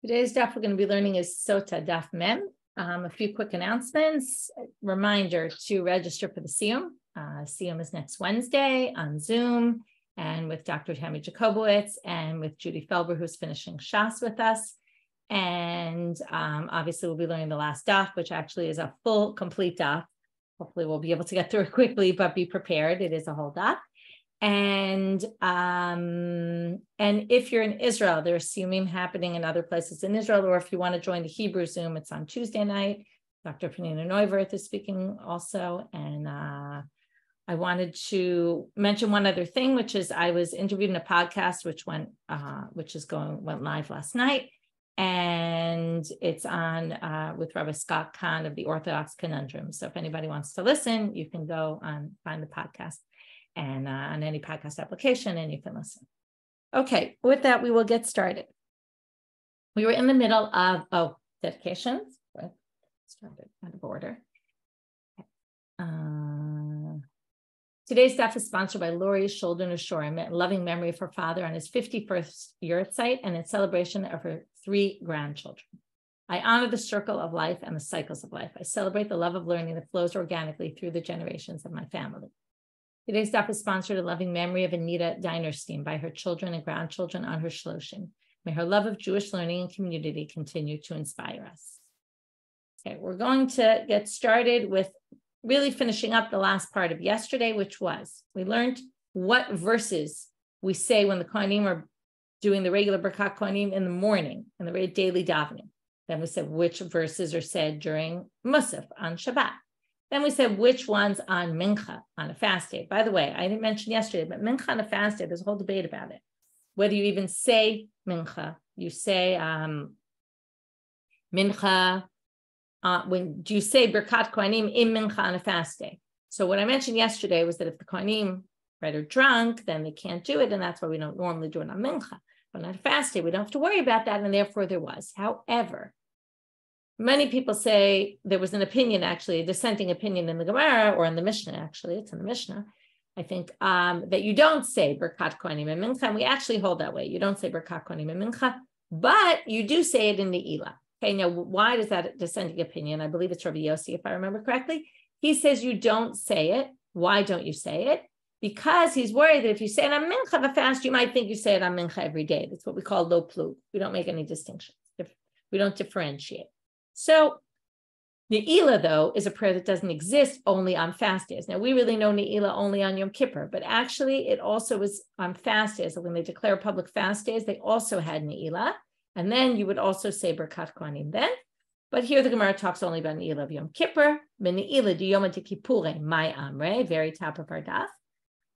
Today's daf we're going to be learning is Sotah daf mem. A few quick announcements. Reminder to register for the Siyum. Siyum is next Wednesday on Zoom and with Dr. Tammy Jacobowitz and with Judy Farber, who's finishing Shas with us. And obviously we'll be learning the last daf, which actually is a full, complete daf. Hopefully we'll be able to get through it quickly, but be prepared. It is a whole daf. And if you're in Israel, there's Siyumim happening in other places in Israel, or if you want to join the Hebrew Zoom, it's on Tuesday night. Dr. Penina Neuwirth is speaking also. And I wanted to mention one other thing, which is I was interviewed in a podcast which went live last night, and it's on with Rabbi Scott Kahn of the Orthodox Conundrum. So if anybody wants to listen, you can go and find the podcast and on any podcast application, and you can listen. Okay, with that, we will get started. We were in the middle of dedications. Started out of order. Today's daf is sponsored by Lori's Shoulder Neshorim, in loving memory of her father on his 51st recite and in celebration of her 3 grandchildren. I honor the circle of life and the cycles of life. I celebrate the love of learning that flows organically through the generations of my family. Today's daf is sponsored in loving memory of Anita Dinerstein by her children and grandchildren on her shloshim. May her love of Jewish learning and community continue to inspire us. Okay, we're going to get started with really finishing up the last part of yesterday, which was we learned what verses we say when the kohanim are doing the regular birkhat kohanim in the morning in the daily davening. Then we said which verses are said during Musaf on Shabbat. Then we said which ones on mincha on a fast day. By the way, I didn't mention yesterday, but mincha on a fast day, there's a whole debate about it. Whether you even say mincha, you say mincha. When do you say birkhat kohanim in mincha on a fast day? So what I mentioned yesterday was that if the kohanim are drunk, then they can't do it, and that's why we don't normally do it on mincha. But on a fast day, we don't have to worry about that, and therefore there was. However, many people say there was an opinion, actually, a dissenting opinion in the Gemara or in the Mishna, actually, it's in the Mishna, I think, that you don't say birkhat kohanim in mincha, and we actually hold that way. You don't say birkhat kohanim in mincha, but you do say it in the Ila. Okay, now why does that dissenting opinion? I believe it's Rabbi Yossi, if I remember correctly. He says you don't say it. Why don't you say it? Because he's worried that if you say it on mincha of a fast, you might think you say it on mincha every day. That's what we call lo plu. We don't make any distinctions. We don't differentiate. So Ne'ilah, though, is a prayer that doesn't exist only on fast days. Now, we really know Ne'ilah only on Yom Kippur, but actually it also was on fast days. When they declare public fast days, they also had Ne'ilah. And then you would also say birkhat kohanim then. But here the Gemara talks only about Ne'ilah of Yom Kippur. Ne'ilah di Yom Kippur, my amre, very top of our daf.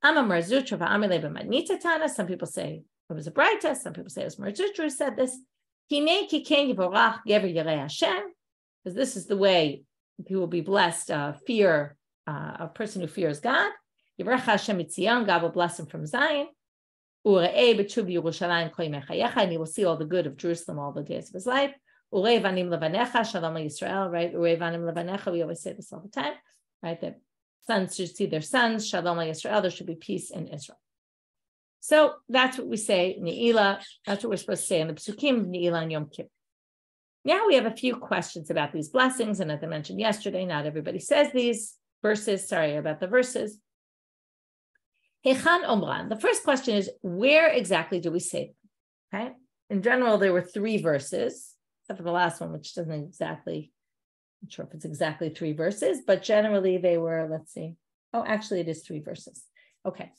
Ama marzutra va'amile b'madnitatana. Some people say it was a braita. Some people say it was marzutra who said this. Hinei ki ken yivorach gever yirei Hashem. Because this is the way he will be blessed. A person who fears God. Yivorach Hashem mitzion. God will bless him from Zion. And he will see all the good of Jerusalem all the days of his life. Right? We always say this all the time, right? That sons should see their sons. Shalom Yisrael. There should be peace in Israel. So that's what we say, Ne'ilah. That's what we're supposed to say in the Psukim, Ne'ilah and Yom Kippur. Now we have a few questions about these blessings. And as I mentioned yesterday, not everybody says these verses. Sorry about the verses. Hechan Omran. The first question is, where exactly do we say them? Okay. In general, there were 3 verses, except for the last one, which doesn't exactly, I'm not sure if it's exactly 3 verses, but generally they were, let's see. Oh, actually it is 3 verses. Okay.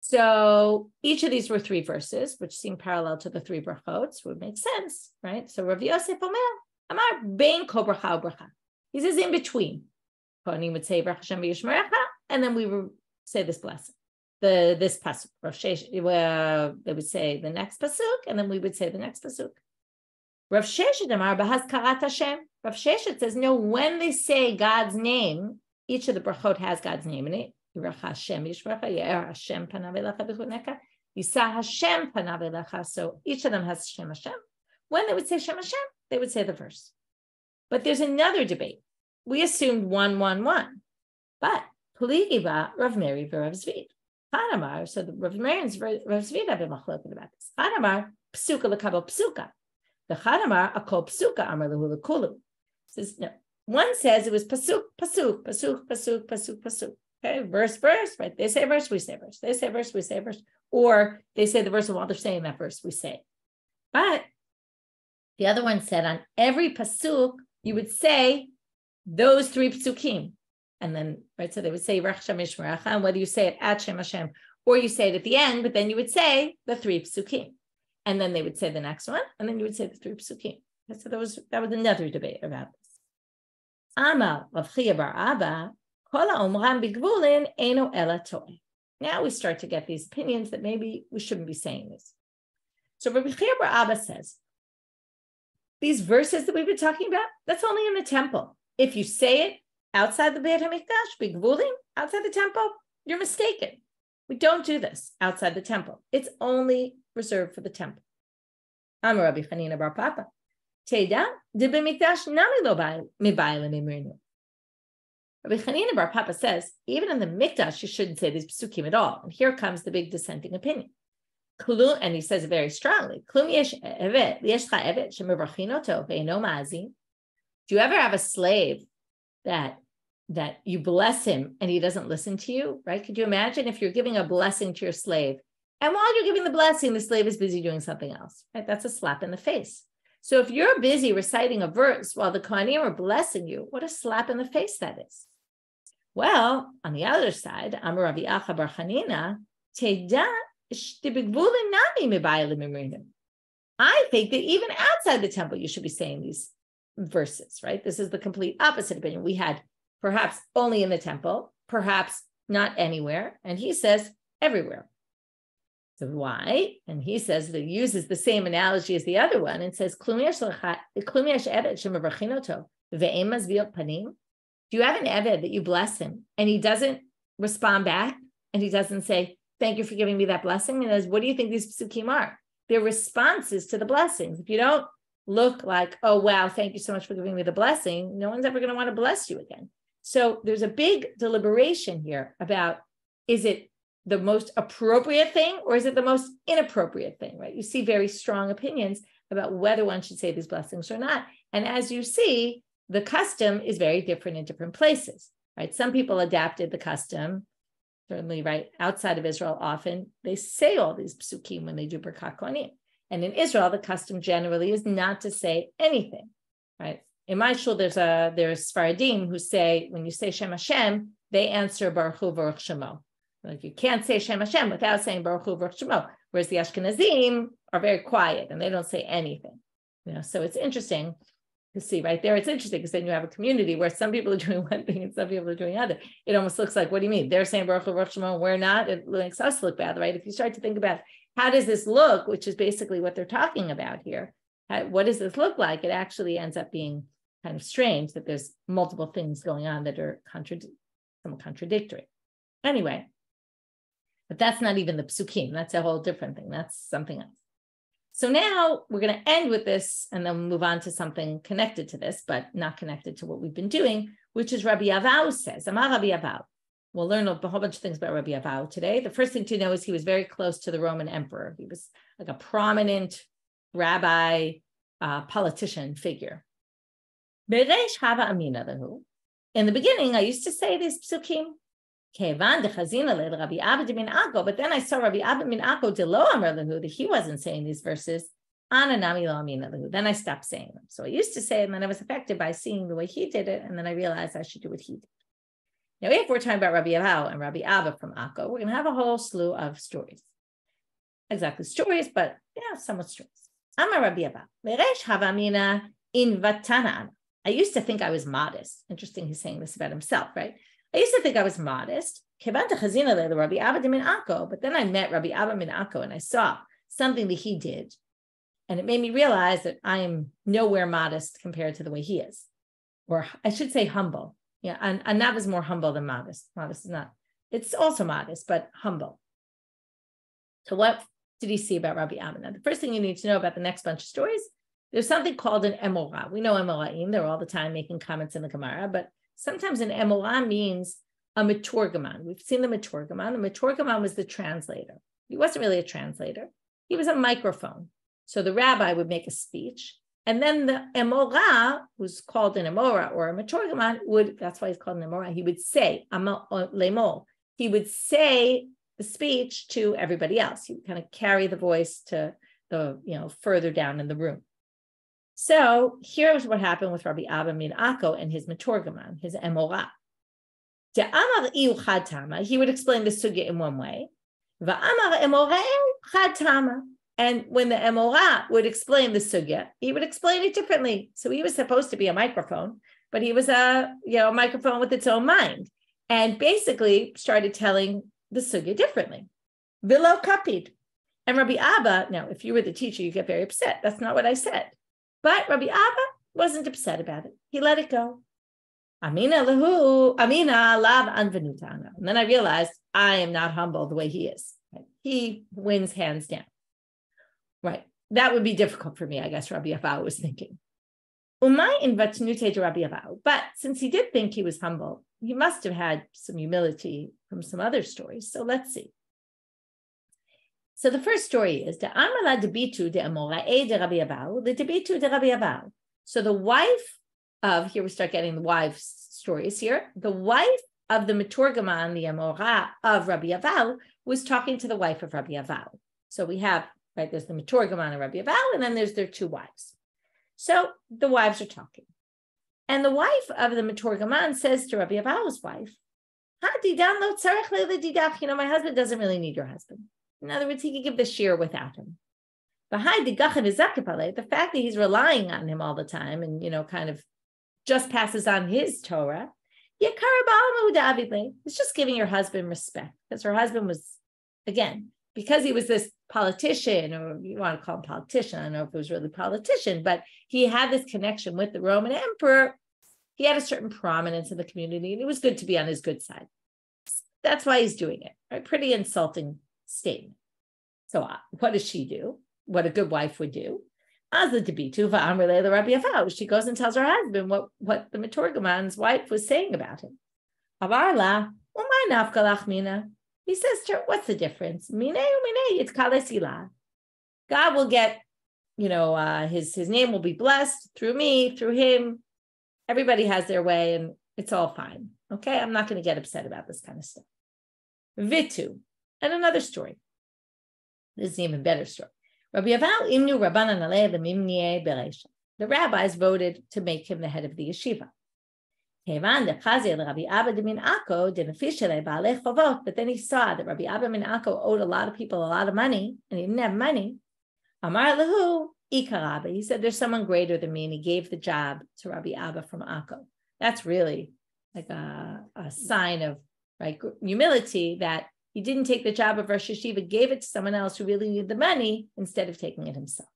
So each of these were 3 verses, which seem parallel to the 3 brachot, would make sense, right? So Rav Yosef Omer, Amar bein kol bracha u'bracha. He says in between. Kohanim would say, Baruch Hashem v'yishmerecha, and then we would say this blessing. This pasuk, they would say the next pasuk, and then we would say the next pasuk. Rav Sheshet Amar b'hazkarat Hashem. Rav Sheshet says, no, when they say God's name, each of the brachot has God's name in it. Yirach Hashem yishmerecha, Ye'er Hashem panav elecha b'chuneka, Yisa Hashem panav elecha. So each of them has Shem Hashem. When they would say Shem Hashem, they would say the verse. But there's another debate. We assumed 1-1-1, but Peligiva Rav Meri v'Rav Zvid. Chanamar, so the Rav Meri and Rav Zvid have been machloket about this. Chanamar psuka l'kabel psuka. The Chadamar Acco psuka amar lehu lekulu. Says no. One says it was pasuk, pasuk, pasuk, pasuk, pasuk, pasuk. Okay, verse, right? They say verse, we say verse. They say verse, we say verse. Or they say the verse, and while they're saying that verse, we say it. But the other one said on every pasuk, you would say those 3 psukim. And then, right, so they would say, and whether you say it at Shem Hashem, or you say it at the end, but then you would say the 3 psukim. And then they would say the next one, and then you would say the 3 psukim. And so that was another debate about this. Amar Rav Abba, now we start to get these opinions that maybe we shouldn't be saying this. So Rabbi Abba says, these verses that we've been talking about, that's only in the temple. If you say it outside the Beit HaMikdash, bigvulim, outside the temple, you're mistaken. We don't do this outside the temple. It's only reserved for the temple. Amar Rabbi Chanina bar Papa. Teida, de b'mikdash nami lo mibayla mimrinu. Rabbi Chanina bar Papa says, even in the mikdash, you shouldn't say these psukim at all. And here comes the big dissenting opinion. And he says it very strongly. Do you ever have a slave that you bless him and he doesn't listen to you, right? Could you imagine if you're giving a blessing to your slave, and while you're giving the blessing, the slave is busy doing something else, right? That's a slap in the face. So if you're busy reciting a verse while the kohanim are blessing you, what a slap in the face that is. Well, on the other side, Amar Rabbi Avahu bar Chanina, I think that even outside the temple, you should be saying these verses, right? This is the complete opposite opinion. We had perhaps only in the temple, perhaps not anywhere. And he says everywhere. So why? And he says that he uses the same analogy as the other one and says, do you have an eved that you bless him and he doesn't respond back and he doesn't say, thank you for giving me that blessing? And says, what do you think these psukim are? They're responses to the blessings. If you don't look like, oh, wow, thank you so much for giving me the blessing, no one's ever going to want to bless you again. So there's a big deliberation here about, is it the most appropriate thing or is it the most inappropriate thing, right? You see very strong opinions about whether one should say these blessings or not. And as you see, the custom is very different in different places, right? Some people adapted the custom, certainly, right, outside of Israel, often they say all these psukim when they do birkhat kohanim. And in Israel, the custom generally is not to say anything, right? In my shul, there's Sfaradim who say, when you say Shem Hashem, they answer Baruch Hu Baruch Shemo. Like you can't say Shem Hashem without saying Baruch Hu Baruch Shemo. Whereas the Ashkenazim are very quiet and they don't say anything. So it's interesting to see right there. It's interesting because then you have a community where some people are doing one thing and some people are doing other. It almost looks like, what do you mean? They're saying Baruch Hu Baruch Shemo and we're not. It makes us look bad, right? If you start to think about how does this look, which is basically what they're talking about here, what does this look like? It actually ends up being kind of strange that there's multiple things going on that are somewhat contradictory. Anyway, but that's not even the psukim. That's a whole different thing. That's something else. So now we're going to end with this and then move on to something connected to this, but not connected to what we've been doing, which is Rabbi Avahu says, Amar Rabbi Avahu. We'll learn a whole bunch of things about Rabbi Avahu today. The first thing to know is he was very close to the Roman emperor. He was like a prominent rabbi, politician figure. In the beginning, I used to say this psukim, but then I saw Rabbi Abba min Acco that he wasn't saying these verses. Then I stopped saying them. So I used to say it, and then I was affected by seeing the way he did it, and then I realized I should do what he did. Now, if we're talking about Rabbi Avahu and Rabbi Abba from Acco, we're going to have a whole slew of stories. Exactly stories, but somewhat stories. Amar Rabbi Abba, I used to think I was modest. Interesting, he's saying this about himself, right? I used to think I was modest. But then I met Rabbi Abba min Acco and I saw something that he did. And it made me realize that I am nowhere modest compared to the way he is. Or I should say humble. Yeah, and Anav is more humble than modest. Modest is not. It's also modest, but humble. So what did he see about Rabbi Abba? Now, the first thing you need to know about the next bunch of stories, there's something called an emorah. We know emoraim. They're all the time making comments in the Gemara, but sometimes an emorah means a meturgaman. We've seen the meturgaman. The meturgaman was the translator. He wasn't really a translator. He was a microphone. So the rabbi would make a speech, and then the emora, who's called an emora or a maturgaman, that's why he's called an emora, he would say, lemol, he would say the speech to everybody else. He would kind of carry the voice to the, further down in the room. So here's what happened with Rabbi Abba min Acco and his maturgaman, his emora. He would explain the sugya in one way. And when the emora would explain the sugya, he would explain it differently. So he was supposed to be a microphone, but he was a microphone with its own mind, and basically started telling the sugya differently. Below copied. And Rabbi Abba, now if you were the teacher, you get very upset. That's not what I said. But Rabbi Abba wasn't upset about it. He let it go. Amina lav anvenutana. And then I realized I am not humble the way he is. Right? He wins hands down. Right. That would be difficult for me, I guess, Rabbi Avahu was thinking. But since he did think he was humble, he must have had some humility from some other stories. So let's see. So the first story is the Amala debitu de Amorae de Rabbi Avahu, the debitu de Rabbi Avahu. So the wife of, here we start getting the wives' stories here. The wife of the Maturgaman, the Amora of Rabbi Avahu, was talking to the wife of Rabbi Avahu. So we have, right, there's the Maturgaman and Rabbi Avahu, and then there's their two wives. So the wives are talking. And the wife of the Maturgaman says to Rabbi Avahu's wife, my husband doesn't really need your husband. In other words, he could give the shiur without him. The fact that he's relying on him all the time and, kind of just passes on his Torah, it's just giving your husband respect, because her husband was, again, because he was this politician, or you want to call him politician, I don't know if it was really politician, but he had this connection with the Roman emperor. He had a certain prominence in the community, and it was good to be on his good side. That's why he's doing it, right? Pretty insulting statement. So what does she do? What a good wife would do? She goes and tells her husband what the Maturgaman's wife was saying about him. He says to her, what's the difference? God will get, his name will be blessed through me, through him. Everybody has their way, and it's all fine. Okay, I'm not going to get upset about this kind of stuff. Vitu, and another story. This is an even better story. Rabbi Avahu imnu Rabbanan alei lemimnie bereisha. The rabbis voted to make him the head of the yeshiva. But then he saw that Rabbi Abba min Acco owed a lot of people a lot of money, and he didn't have money. Amar lahu ikar Abba. He said, there's someone greater than me, and he gave the job to Rabbi Abba from Acco. That's really like a sign of humility, that he didn't take the job of Rosh Yeshiva, gave it to someone else who really needed the money instead of taking it himself.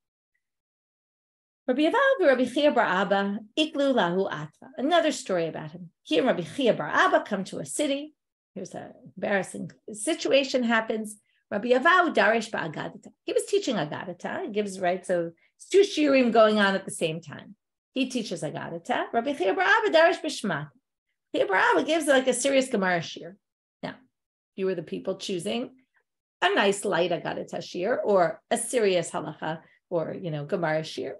Rabbi Avahu and Rabbi Chiya bar Abba iklu lahu atva. Another story about him. He and Rabbi Chiya bar Abba come to a city. Here's an embarrassing situation happens. Rabbi Avahu darish ba'agadata. He was teaching agadata. He gives, right, so it's two shiurim going on at the same time. He teaches agadata. Rabbi Chiya bar Abba darish b'shmat. Chiya bar Abba gives like a serious Gemara shiur. Now, you were the people choosing a nice light agadata shiur or a serious halacha or, Gemara shiur.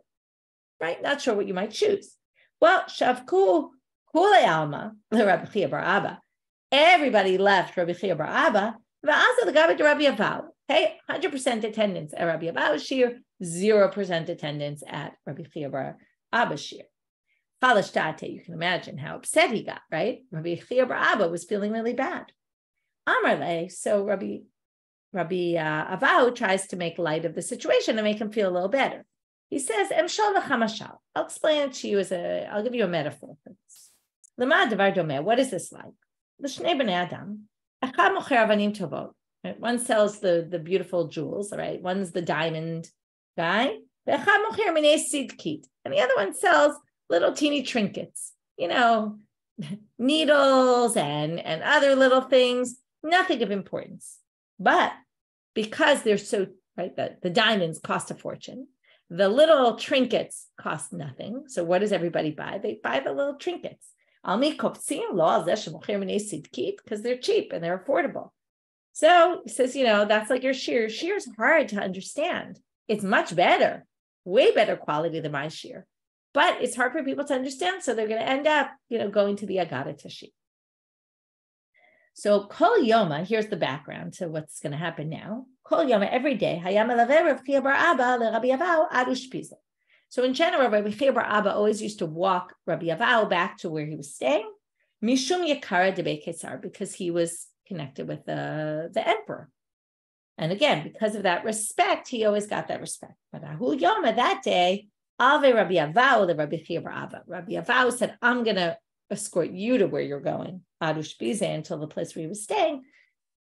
Right? Not sure what you might choose. Well, Shavku Kule Alma, Rabbi Chiya bar Abba. Everybody left Rabbi Chiya bar Abba. V'asa the Rabbi Avahu. Okay, 100% attendance at Rabbi Avahu's shiur, 0% attendance at Rabbi Chiya bar Abba's shiur. Falashtate, you can imagine how upset he got, right? Rabbi Chiya bar Abba was feeling really bad. Amarle, so Rabbi Avahu tries to make light of the situation and make him feel a little better. He says, I'll explain it to you I'll give you a metaphor for this. What is this like? One sells the beautiful jewels, right? One's the diamond guy. And the other one sells little teeny trinkets, needles and other little things, nothing of importance. But because they're so, right, the diamonds cost a fortune, the little trinkets cost nothing. So what does everybody buy? They buy the little trinkets. Because they're cheap and they're affordable. So he says, that's like your shiur. Shiur is hard to understand. It's much better, way better quality than my shiur. But it's hard for people to understand, so they're going to end up, going to the agada to shiur. So kol yoma, here's the background to what's going to happen now. Kol yoma, every day, hayam elaver Rav Abba le Rabbi Avahu ad ushpiza. So in general, Rabbi Abba always used to walk Rabbi Avahu back to where he was staying, mishum yakara debe kesar, because he was connected with the emperor. And again, because of that respect, he always got that respect. But ahu yoma, that day, ave Rabbi Avahu le Rabbi Abba. Rabbi Avahu said, I'm going to escort you to where you're going, ad ushpiza, until the place where he was staying.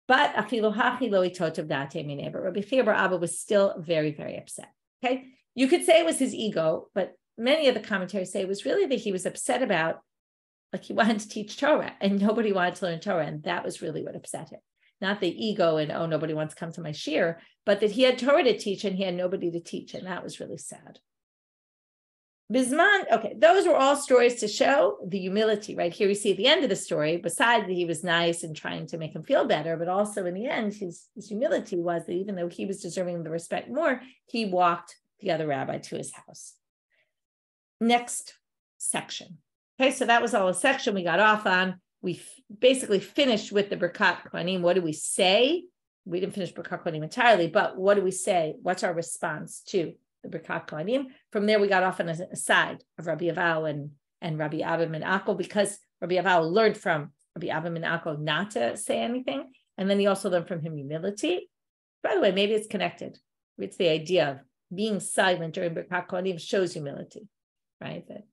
But afilu hachi lo itotav date mineh. But Rabbi Abba was still very, very upset. Okay, you could say it was his ego, but many of the commentaries say it was really that he was upset about, like, he wanted to teach Torah and nobody wanted to learn Torah, and that was really what upset him. Not the ego and, oh, nobody wants to come to my shiur, but that he had Torah to teach and he had nobody to teach, and that was really sad. Bisman, okay, those were all stories to show the humility, right? Here we see at the end of the story, besides that he was nice and trying to make him feel better, but also in the end, his humility was that even though he was deserving the respect more, he walked the other rabbi to his house. Next section. Okay, so that was all a section we got off on. We basically finished with the birkhat kohanim. What do we say? We didn't finish birkhat kohanim entirely, but what do we say? What's our response to the birkhat kohanim? From there, we got off on a side of Rabbi Avahu and Rabbi Abba and Acco, because Rabbi Avahu learned from Rabbi Abba and Acco not to say anything, and then he also learned from him humility. By the way, maybe it's connected. It's the idea of being silent during birkhat kohanim shows humility, right? That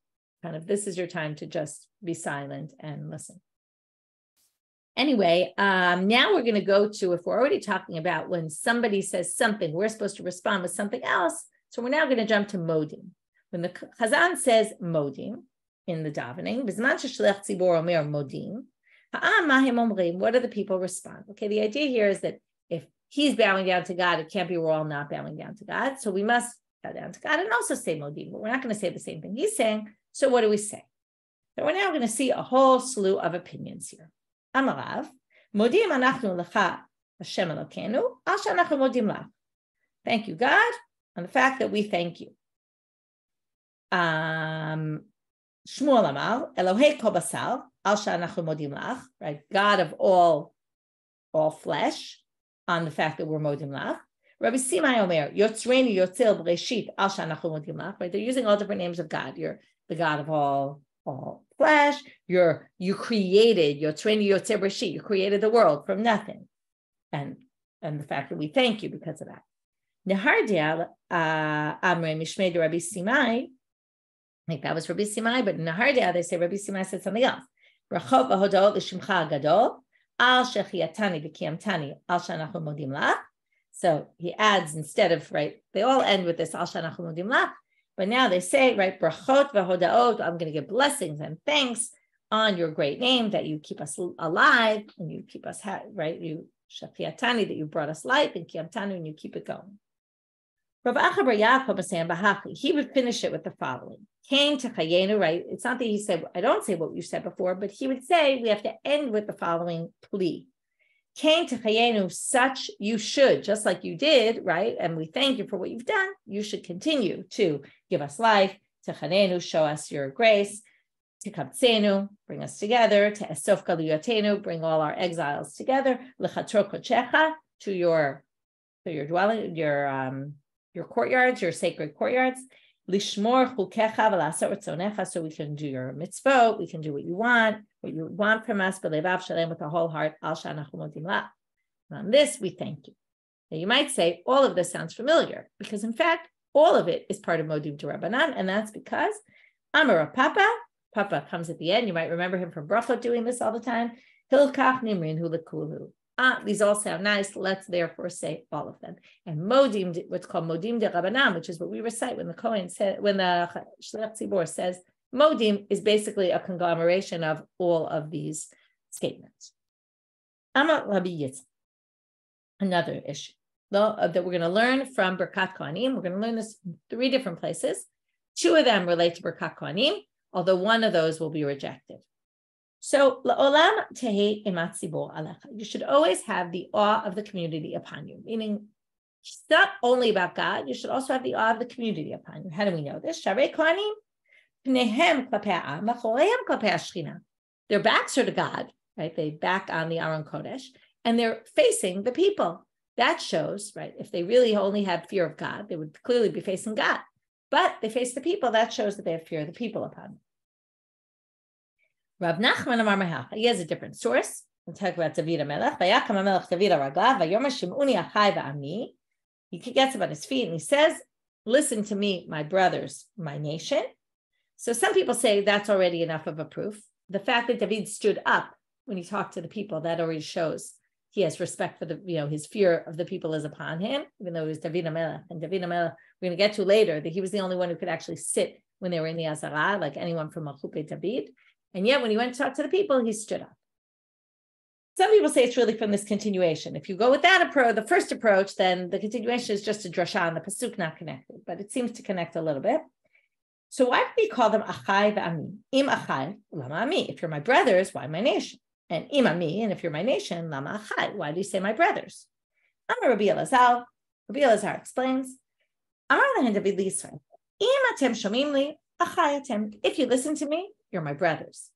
kind of, this is your time to just be silent and listen. Anyway, now we're going to go to, if we're already talking about when somebody says something, we're supposed to respond with something else. So we're now going to jump to modim. When the chazan says modim in the davening, modim, what do the people respond? Okay, the idea here is that if he's bowing down to God, it can't be we're all not bowing down to God. So we must bow down to God and also say modim, but we're not going to say the same thing he's saying. So what do we say? So we're now going to see a whole slew of opinions here. Amarav, modim anachnu lecha Hashem Elokeinu, al she'anachnu modim lach. Thank you, God, on the fact that we thank you. Shmuel Amar, Elohei kol basar, al she'anachnu modim lach, right? God of all flesh, on the fact that we're modim lach. Rabbi Simai Omer, Yotzreinu Yotzil B'Reshit, al she'anachnu modim lach, right? They're using all different names of God. You're the God of all flesh. You created Yotzreinu Yotzil B'Reshit. You created the world from nothing, and the fact that we thank you because of that. Nehardia Amre Mishmei de Rabbi Simai. I think that was Rabbi Simai, but in Nehardia they say Rabbi Simai said something else. Brachot v'hodot l'shimcha gadol al shechiatani v'kiyamtani al she'anachnu modim lach. So he adds, instead of, right, they all end with this al she'anachnu modim lach, but now they say, right, brachot v'hodaot, I'm going to give blessings and thanks on your great name that you keep us alive and you keep us, right, you shechiatani, that you brought us life, and kiyamtani, and you keep it going. Rav Papa, he would finish it with the following. Came to Chayenu, right? It's not that he said, I don't say what you said before, but he would say, we have to end with the following plea. Came to Chayenu, such you should, just like you did, right? And we thank you for what you've done. You should continue to give us life, to Chanenu, show us your grace, to Kabtzenu, bring us together, to Esof Galuyotenu, bring all our exiles together, L'chator Kochecha, to your dwelling, your courtyards, your sacred courtyards, lishmor chukecha v'lasot retzonecha, so we can do your mitzvot, we can do what you want from us, b'levav shalem, with the whole heart, al she'anachnu modim lach. On this, we thank you. Now you might say, all of this sounds familiar, because in fact, all of it is part of modim to Rabbanan, and that's because Rav Papa comes at the end. You might remember him from Brachot doing this all the time. Hilkach nimrin hu lekulu. These all sound nice. Let's therefore say all of them. And modim, what's called modim de Rabbanan, which is what we recite when the kohen said, when the shliach tzibor says modim, is basically a conglomeration of all of these statements. Amar Rabbi Yitzchak, another issue that we're going to learn from birkhat kohanim. We're going to learn this in 3 different places. 2 of them relate to birkhat kohanim, although one of those will be rejected. So, la'olam tehei emat tzibor alecha. You should always have the awe of the community upon you, meaning It's not only about God, you should also have the awe of the community upon you. How do we know this? Their backs are to God, right? They back on the Aron Kodesh, and they're facing the people. That shows, right? If they really only had fear of God, they would clearly be facing God. But they face the people. That shows that they have fear of the people upon them. Rav Nachman Amar Mahacha. He has a different source. We'll talk about David HaMelech. Vayakam HaMelech David HaRaglav. Vayomer Shim'uni Achai V'ami. He gets up on his feet and he says, listen to me, my brothers, my nation. So some people say that's already enough of a proof. The fact that David stood up when he talked to the people, that already shows he has respect for the, his fear of the people is upon him, even though it was David HaMelech. And David HaMelech, we're going to get to later, that he was the only one who could actually sit when they were in the azara, like anyone from Malchut David. And yet when he went to talk to the people, he stood up. Some people say it's really from this continuation. If you go with that approach, the first approach, then the continuation is just a drasha and the pasuk not connected, but it seems to connect a little bit. So why do we call them achai v'ami? Im achai, lama ami. If you're my brothers, why my nation? And im ami, and if you're my nation, lama achai. Why do you say my brothers? Amar Rabbi Elazar. Rabbi Elazar explains, Amar lahen David l'Yisrael, im atem shomim li, achai atem. If you listen to me, you're my brothers.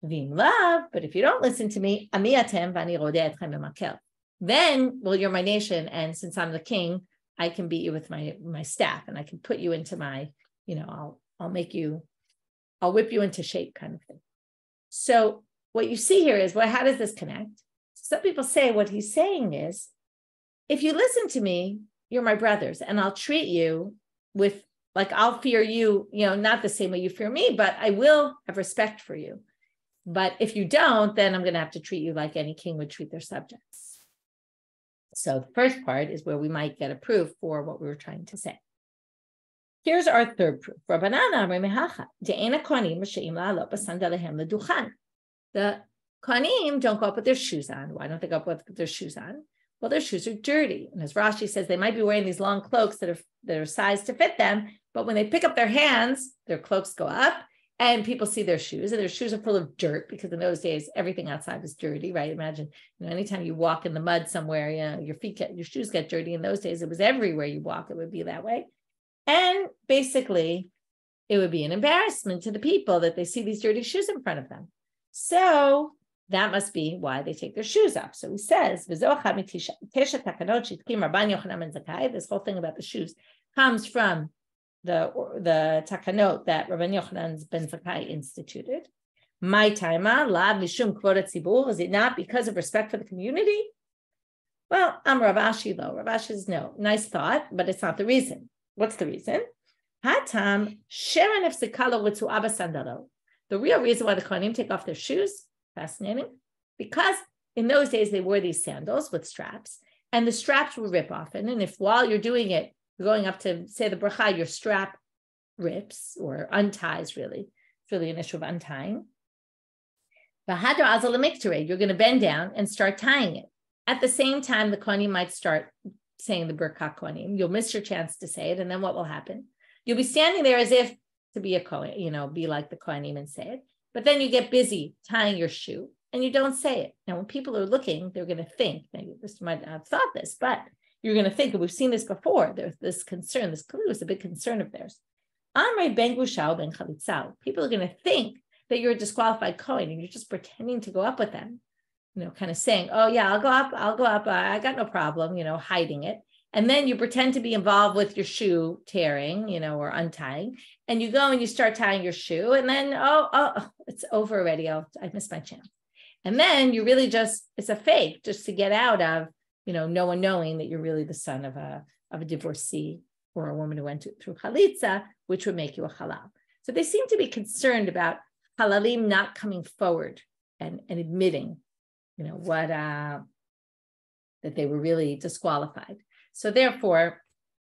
V'im lav, but if you don't listen to me, ami atem v'ani rodeh etchem b'makel. Then, well, you're my nation, and since I'm the king, I can beat you with my staff, and I can put you into my, I'll whip you into shape kind of thing. So what you see here is, well, how does this connect? Some people say what he's saying is, if you listen to me, you're my brothers, and I'll treat you with, like, I'll fear you, not the same way you fear me, but I will have respect for you. But if you don't, then I'm going to have to treat you like any king would treat their subjects. So the first part is where we might get a proof for what we were trying to say. Here's our third proof. The kohanim don't go up with their shoes on. Why don't they go up with their shoes on? Well, their shoes are dirty. And as Rashi says, they might be wearing these long cloaks that are sized to fit them, but when they pick up their hands, their cloaks go up and people see their shoes, and their shoes are full of dirt, because in those days, everything outside was dirty, right? Imagine, anytime you walk in the mud somewhere, your shoes get dirty. In those days, it was everywhere you walk, it would be that way. And basically, it would be an embarrassment to the people that they see these dirty shoes in front of them. So that must be why they take their shoes off. So he says, this whole thing about the shoes comes from the takanot that Rabbi Yochanan ben Zakkai instituted. My taima lav mishum kvod hatzibur. Is it not because of respect for the community? Well, Rav Ashi though. Rav Ashi says no. Nice thought, but it's not the reason. What's the reason? Hatam sheran efsikalo witzu Abba sandalo. The real reason why the kohanim take off their shoes, fascinating, because in those days they wore these sandals with straps, and the straps would rip often. And if while you're doing it, you're going up to say the birkhat, your strap rips or unties, really. It's really an issue of untying. You're going to bend down and start tying it. At the same time, the kohanim might start saying the birkhat kohanim. You'll miss your chance to say it, and then what will happen? You'll be standing there as if to be a kohen, be like the kohanim and say it. But then you get busy tying your shoe and you don't say it. Now, when people are looking, they're going to think, maybe this might not have thought this, but you're going to think, and we've seen this before, there's this concern, this clearly was a big concern of theirs. People are going to think that you're a disqualified kohen and you're just pretending to go up with them, kind of saying, oh yeah, I'll go up, I got no problem, hiding it. And then you pretend to be involved with your shoe tearing, or untying, and you go and you start tying your shoe, and then, oh, it's over already. I missed my chance. And then you really it's a fake just to get out of, no one knowing that you're really the son of a divorcee or a woman who went through chalitza, which would make you a halal. So they seem to be concerned about halalim not coming forward and admitting, that they were really disqualified. So therefore,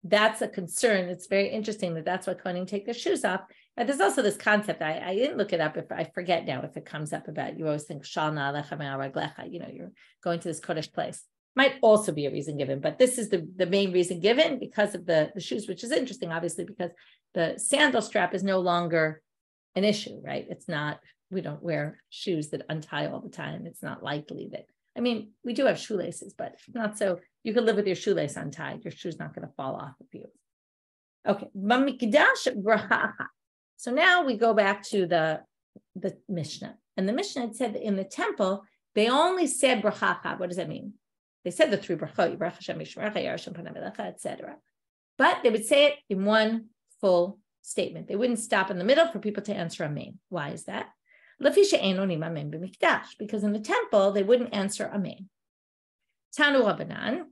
that's a concern. It's very interesting that's why kohanim take their shoes off. And there's also this concept, I didn't look it up, if I forget now if it comes up about, you always think, Shalna alecha me'araglecha, you're going to this Kodesh place. Might also be a reason given, but this is the main reason given because of the shoes, which is interesting, obviously, because the sandal strap is no longer an issue, right? It's not, we don't wear shoes that untie all the time. It's not likely that I mean, we do have shoelaces, but not so. You can live with your shoelace untied. Your shoe's not going to fall off of you. Okay. So now we go back to the Mishna. And the Mishna had said that in the temple, they only said bracha. What does that mean? They said the three brachot, etc. But they would say it in one full statement. They wouldn't stop in the middle for people to answer amen. Why is that? Because in the temple, they wouldn't answer amen. Tanu Rabbanan.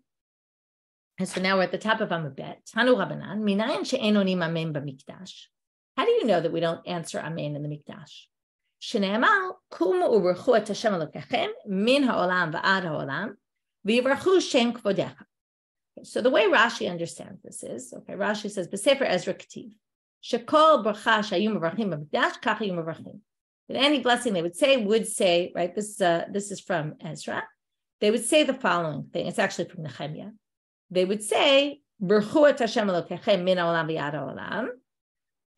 And so now we're at the top of Amabet. Tanu Rabbanan. Minayin she'en onim amen b'mikdash. How do you know that we don't answer amen in the mikdash? Shne'emar kumu u'berchu et Hashem Elokechem min ha'olam va'ad ha'olam v'yivarchu shem kvodecha. So the way Rashi understands this is, okay, Rashi says, B'sefer Ezra Ketiv, Shekol bracha shayum mevarchim b'mikdash kach hayum mevarchim. That any blessing they would say, right, this is from Ezra, they would say the following thing. It's actually from Nehemiah. They would say, Berchu et Hashem Elokechem min ha'olam v'ad ha'olam.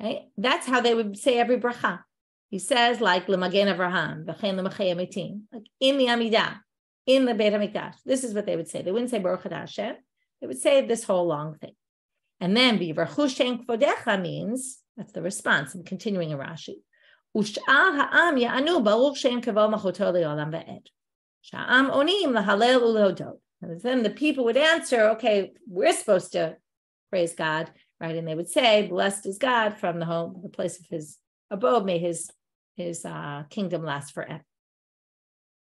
Right? That's how they would say every bracha. He says, like L'magen Avraham, V'chein L'machei Amitim, like in the Amidah, in the Beit HaMikdash. This is what they would say. They wouldn't say Baruch Atah Hashem. They would say this whole long thing. And then V'yivarchu shem kvodecha means, that's the response. I'm continuing in Rashi. Ush'al ha'am ya'anu Baruch shem kavod machuto le'olam va'ed. Sha'am onim lahalel u'lehodot. And then the people would answer, okay, we're supposed to praise God, right? And they would say, blessed is God from the place of his abode, may his kingdom last forever.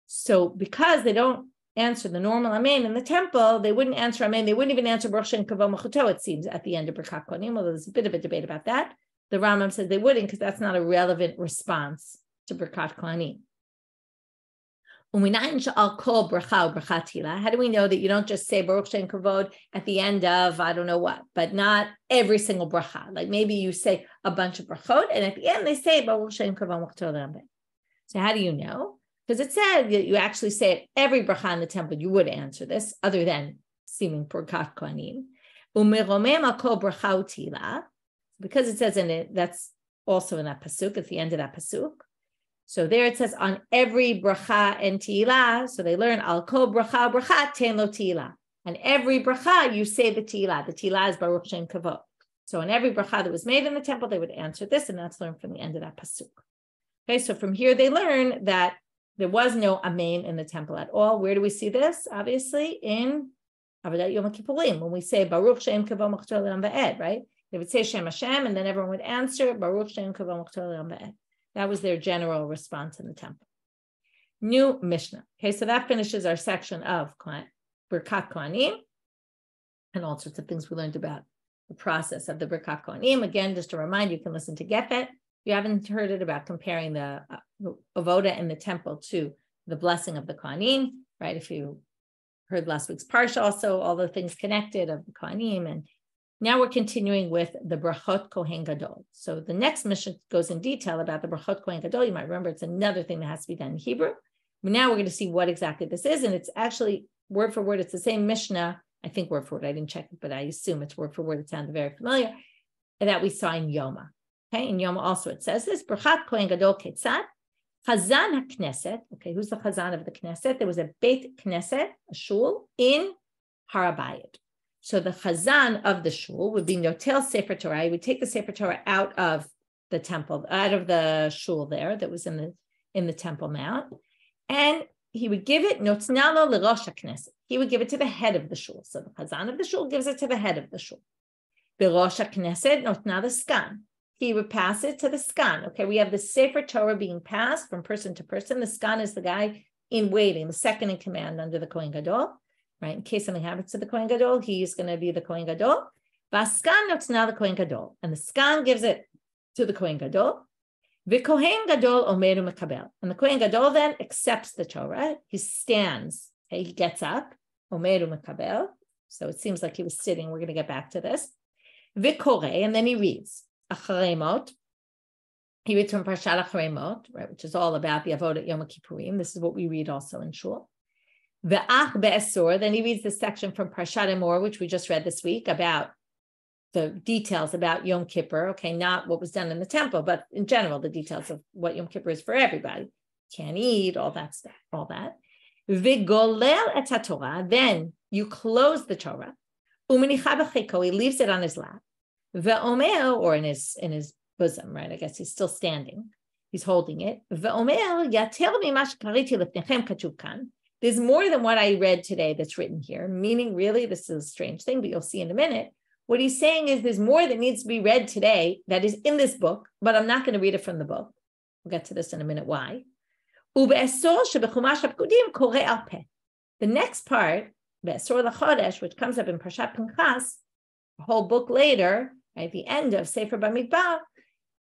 So because they don't answer the normal amen in the temple, they wouldn't answer amen. They wouldn't even answer Baruch Shem Kavod Machuto, it seems, at the end of birkhat kohanim, although there's a bit of a debate about that. The Rambam says they wouldn't because that's not a relevant response to birkhat kohanim. How do we know that you don't just say Baruch Shem Kavod at the end of, I don't know what, but not every single bracha? Like maybe you say a bunch of brachot, and at the end they say Baruch Shem Kavod Machuto. So how do you know? Because it said that you actually say it every bracha in the temple, you would answer this, other than seeming birkhat kohanim. Because it says in it, that's also in that pasuk, at the end of that pasuk. So there it says on every bracha and teilah. So they learn al kol bracha bracha ten lo teilah. And every bracha you say the teilah. The teilah is Baruch Shem Kavod. So on every bracha that was made in the temple, they would answer this, and that's learned from the end of that pasuk. Okay, so from here they learn that there was no amen in the temple at all. Where do we see this? Obviously in Yom Kippur, when we say Baruch Shem Kavod Machuto le'olam va'ed, right? They would say Shem Hashem, and then everyone would answer Baruch Shem Kavod Machuto le'olam va'ed. That was their general response in the temple. New Mishna. Okay, so that finishes our section of birkhat kohanim and all sorts of things we learned about the process of the birkhat kohanim. Again, just to remind you, can listen to Gefet. If you haven't heard it about comparing the avoda in the temple to the blessing of the kohanim, right? If you heard last week's parsha, also all the things connected of the kohanim, and now we're continuing with the brachot kohen gadol. So the next mission goes in detail about the brachot kohen gadol. You might remember it's another thing that has to be done in Hebrew. But now we're going to see what exactly this is, and it's actually word for word. It's the same Mishnah. I think word for word. I didn't check it, but I assume it's word for word. It sounded very familiar. And that we saw in Yoma. Okay, in Yoma also it says this: brachat kohen gadol ketzad chazan hakneset. Okay, who's the chazan of the knesset? There was a beit knesset, a shul in Abaye. So the chazan of the shul would be notel sefer Torah. He would take the sefer Torah out of the temple, out of the shul there that was in the Temple Mount, and he would give it notznalo l'rosh hakneset. He would give it to the head of the shul. So the chazan of the shul gives it to the head of the shul. B'rosh hakneset notna the skan. He would pass it to the skan. Okay, we have the sefer Torah being passed from person to person. The skan is the guy in waiting, the second in command under the kohen gadol. Right, in case something happens to the kohen gadol, he's going to be the kohen gadol. Vaskan notna the kohen gadol, and the skan gives it to the kohen gadol. V'kohen gadol omeru mekabel, and the kohen gadol then accepts the Torah. He stands. Okay, he gets up. Omeru mekabel. So it seems like he was sitting. We're going to get back to this. V'koreh, and then he reads acharemot. He reads from Parshat Acharemot, right, which is all about the avodah Yom Kippurim. This is what we read also in shul. Ve'ach be'esor, then he reads the section from Parshat Emor, which we just read this week, about the details about Yom Kippur, okay, not what was done in the temple, but in general, the details of what Yom Kippur is for everybody. Can't eat, all that stuff, all that. Vigolel et haTorah, then you close the Torah. Umenicha b'cheko, he leaves it on his lap. Ve'omer, or in his bosom, right? I guess he's still standing. He's holding it. Ve'omer yater mima shekariti lefnechem katuv kan. There's more than what I read today that's written here, meaning really, this is a strange thing, but you'll see in a minute. What he's saying is there's more that needs to be read today that is in this book, but I'm not going to read it from the book. We'll get to this in a minute. Why? The next part, Be'esor l'chodesh, which comes up in Parshat Pinchas, a whole book later, at the end of Sefer Bamidbar,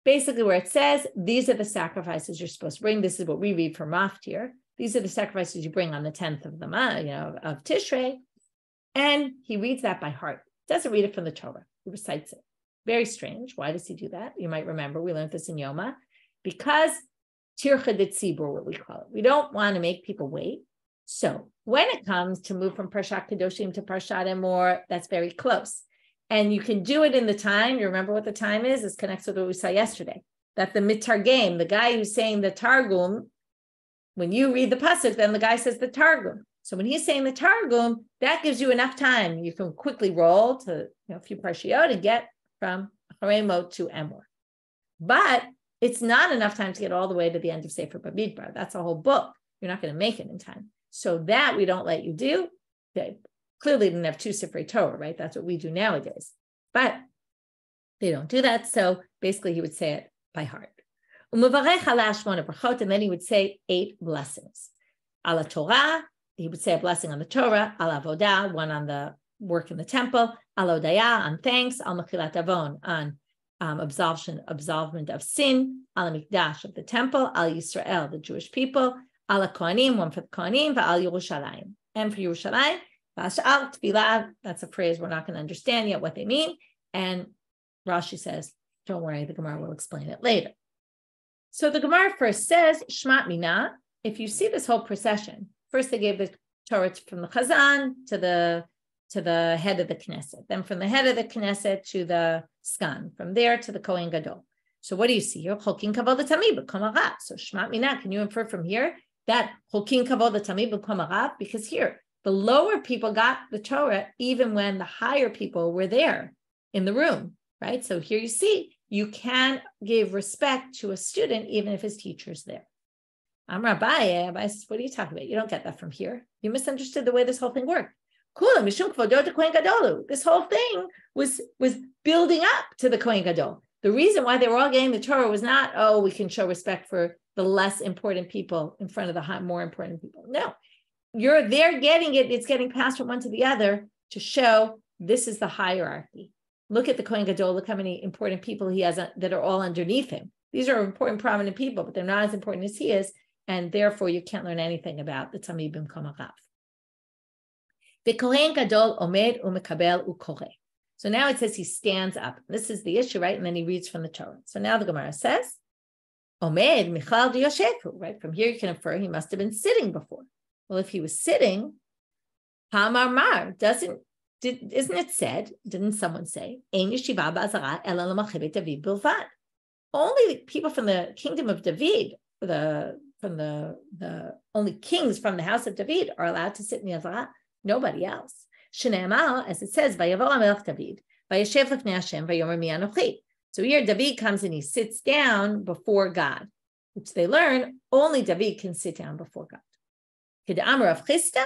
basically where it says, these are the sacrifices you're supposed to bring. This is what we read from Maftir. These are the sacrifices you bring on the 10th of the month, of Tishrei. And he reads that by heart. Doesn't read it from the Torah. He recites it. Very strange. Why does he do that? You might remember we learned this in Yoma. Because tircha de tzibur, what we call it. We don't want to make people wait. So when it comes to move from Parshat Kedoshim to Parshat Emor, that's very close. And you can do it in the time. You remember what the time is? This connects with what we saw yesterday. That the mitargem, the guy who's saying the Targum, when you read the pasuk, then the guy says the Targum. So when he's saying the Targum, that gives you enough time. You can quickly roll to a few parshiot and get from Haremo to Emor. But it's not enough time to get all the way to the end of Sefer Bamidbar. That's a whole book. You're not going to make it in time. So that we don't let you do. They clearly didn't have two Sifrei Torah, right? That's what we do nowadays. But they don't do that. So basically he would say it by heart. And then he would say 8 blessings. Ala Torah, he would say a blessing on the Torah. Ala Avodah, one on the work in the temple. Ala Odaya, on thanks. Al Mechilat Avon, on absolvement of sin. Ala Mikdash, of the temple. Al Yisrael, the Jewish people. Ala kohanim, one for the kohanim. Al Yerushalayim, and for Yerushalayim. V'ashal Tfilah, that's a phrase we're not going to understand yet what they mean. And Rashi says, don't worry, the Gemara will explain it later. So the Gemara first says, Shmat Mina, if you see this whole procession, first they gave the Torah from the chazan to the head of the Knesset, then from the head of the Knesset to the Skan, from there to the Kohen Gadol. So what do you see here? Cholkin kavod l'tamid b'kom harav. So Shmat Mina, can you infer from here that Cholkin kavod l'tamid b'kom harav? Because here, the lower people got the Torah even when the higher people were there in the room, right? So here you see, you can give respect to a student even if his teacher's there. I'm Abaye. Abaye says, what are you talking about? You don't get that from here. You misunderstood the way this whole thing worked. This whole thing was building up to the Kohen Gadol. The reason why they were all getting the Torah was not, oh, we can show respect for the less important people in front of the more important people. No, they're getting it. It's getting passed from one to the other to show this is the hierarchy. Look at the Kohen Gadol. Look how many important people he has that are all underneath him. These are important, prominent people, but they're not as important as he is. And therefore, you can't learn anything about the Tamid B'mkom harav. The Kohen Gadol omed umekabel ukoreh. So now it says he stands up. This is the issue, right? And then he reads from the Torah. So now the Gemara says, omed michal d'yoshefu, right? From here you can infer he must have been sitting before. Well, if he was sitting, hamar mar, isn't it said, didn't someone say, ein yeshiva ba'azara ela l'malchibet David bilvad? Only people from the kingdom of David, from the only kings from the house of David are allowed to sit in the azara. Nobody else. Shneimar, as it says, Vayavo Amelech David, Vayeshev lefnei Hashem, Vayomer mi anochi. So here David comes and he sits down before God, which they learn only David can sit down before God. K'da'amar Rav Chisda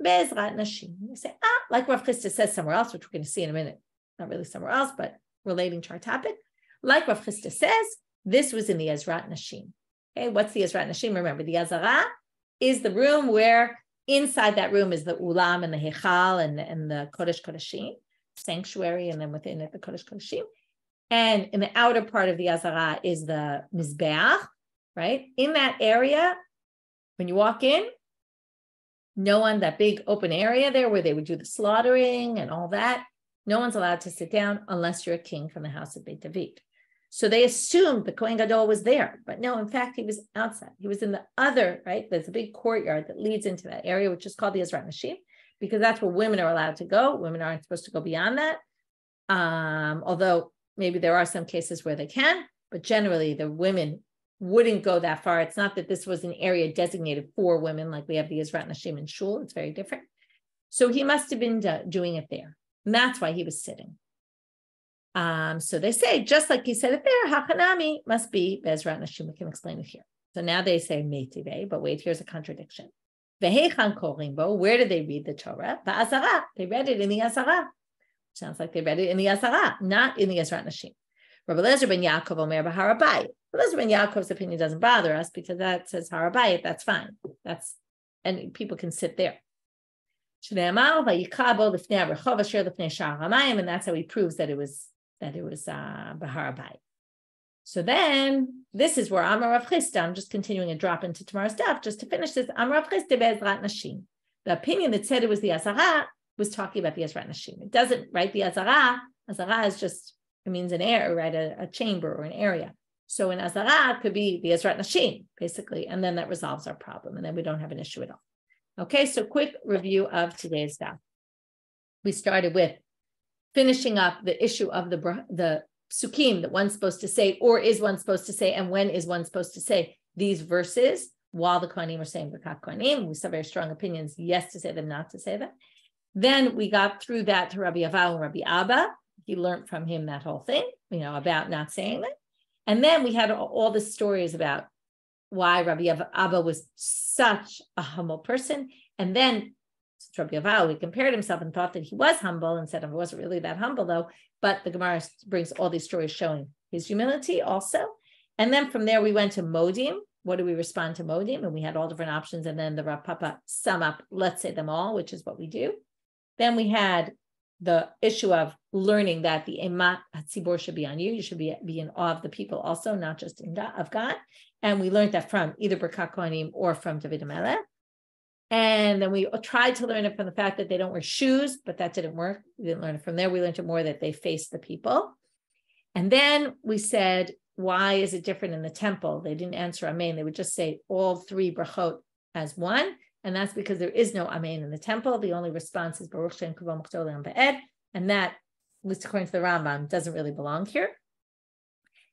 be'ezrat nashim. You say, like Rav Chisda says somewhere else, which we're going to see in a minute. Not really somewhere else, but relating to our topic. Like Rav Chisda says, this was in the Ezrat Nashim. Okay, what's the Ezrat Nashim? Remember, the Azara is the room where inside that room is the Ulam and the Hechal and the Kodesh Kodeshim, sanctuary, and then within it, the Kodesh Kodeshim. And in the outer part of the Azara is the Mizbeach, right? In that area, when you walk in, no one, that big open area there where they would do the slaughtering and all that, no one's allowed to sit down unless you're a king from the house of Beit David. So they assumed the Kohen Gadol was there, but no, in fact, he was outside. He was in the other, right? There's a big courtyard that leads into that area, which is called the Ezrat Nashim, because that's where women are allowed to go. Women aren't supposed to go beyond that. Although maybe there are some cases where they can, but generally the women wouldn't go that far. It's not that this was an area designated for women, like we have the Ezrat Nashim in Shul. It's very different. So he must have been doing it there. And that's why he was sitting. So they say, just like he said it there, Hakanami must be Bezrat Nashim. We can explain it here. So now they say Meitive, but wait, here's a contradiction. Vehechan korimbo, where did they read the Torah? Azara. They read it in the azara. Sounds like they read it in the azara, not in the Ezrat Nashim. Rabbi Lezer ben Yaakov Omer b'Harabayit. Rabbi Lezer ben Yaakov's opinion doesn't bother us because that says Harabayit. That's fine. And people can sit there. And that's how he proves that it was b'Harabayit. So then this is where Amar Rav Chisda, I'm just continuing a drop into tomorrow's daf just to finish this. Amar Rav Chisda be'ezrat nashim. The opinion that said it was the azara was talking about the ezrat nashim. It doesn't, right? The azara is just, it means an area, right? A chamber or an area. So an azara could be the ezrat nashim, basically, and then that resolves our problem, and then we don't have an issue at all. Okay, so quick review of today's daf. We started with finishing up the issue of the psukim that one's supposed to say, or is one supposed to say, and when is one supposed to say these verses while the kohanim are saying birkhat kohanim. We saw very strong opinions, yes to say them, not to say them. Then we got through that to Rabbi Avahu and Rabbi Abba. He learned from him that whole thing, about not saying that. And then we had all the stories about why Rabbi Abba was such a humble person. And then Rabbi Avahu, he compared himself and thought that he was humble and said, I wasn't really that humble though. But the Gemara brings all these stories showing his humility also. And then from there, we went to modim. What do we respond to modim? And we had all different options. And then the Rav Papa sum up, let's say them all, which is what we do. Then we had the issue of learning that the emat hatzibor should be on you. You should be in awe of the people also, not just of God. And we learned that from either birkhat kohanim or from David HaMelech. And then we tried to learn it from the fact that they don't wear shoes, but that didn't work. We didn't learn it from there. We learned it more that they face the people. And then we said, why is it different in the temple? They didn't answer Amen. They would just say all three brachot as one. And that's because there is no Amen in the temple. The only response is Baruch Shem Kavod Mukdol Ba'ed. And that, at least according to the Rambam, doesn't really belong here.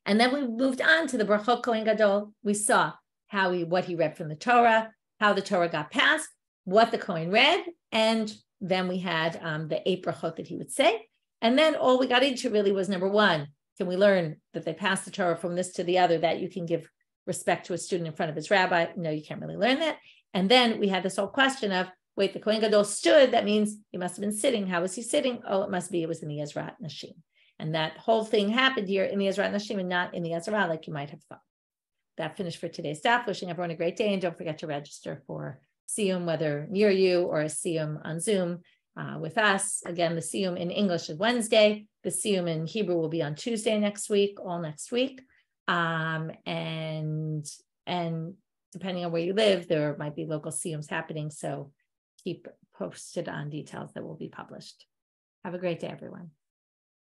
And then we moved on to the brachot kohen gadol. We saw what he read from the Torah, how the Torah got passed, what the kohen read, and then we had the 8 brachot that he would say. And then all we got into really was number 1, can we learn that they passed the Torah from this to the other, that you can give respect to a student in front of his rabbi? No, you can't really learn that. And then we had this whole question of, wait, the kohen gadol stood, that means he must have been sitting. How was he sitting? Oh, it was in the Ezrat Nashim. And that whole thing happened here in the Ezrat Nashim and not in the azara, like you might have thought. That finished for today's daf. Wishing everyone a great day, and don't forget to register for Siyum, whether near you or a Siyum on Zoom with us. Again, the Siyum in English is Wednesday. The Siyum in Hebrew will be on Tuesday all next week. And depending on where you live, there might be local Siyums happening. So keep posted on details that will be published. Have a great day, everyone.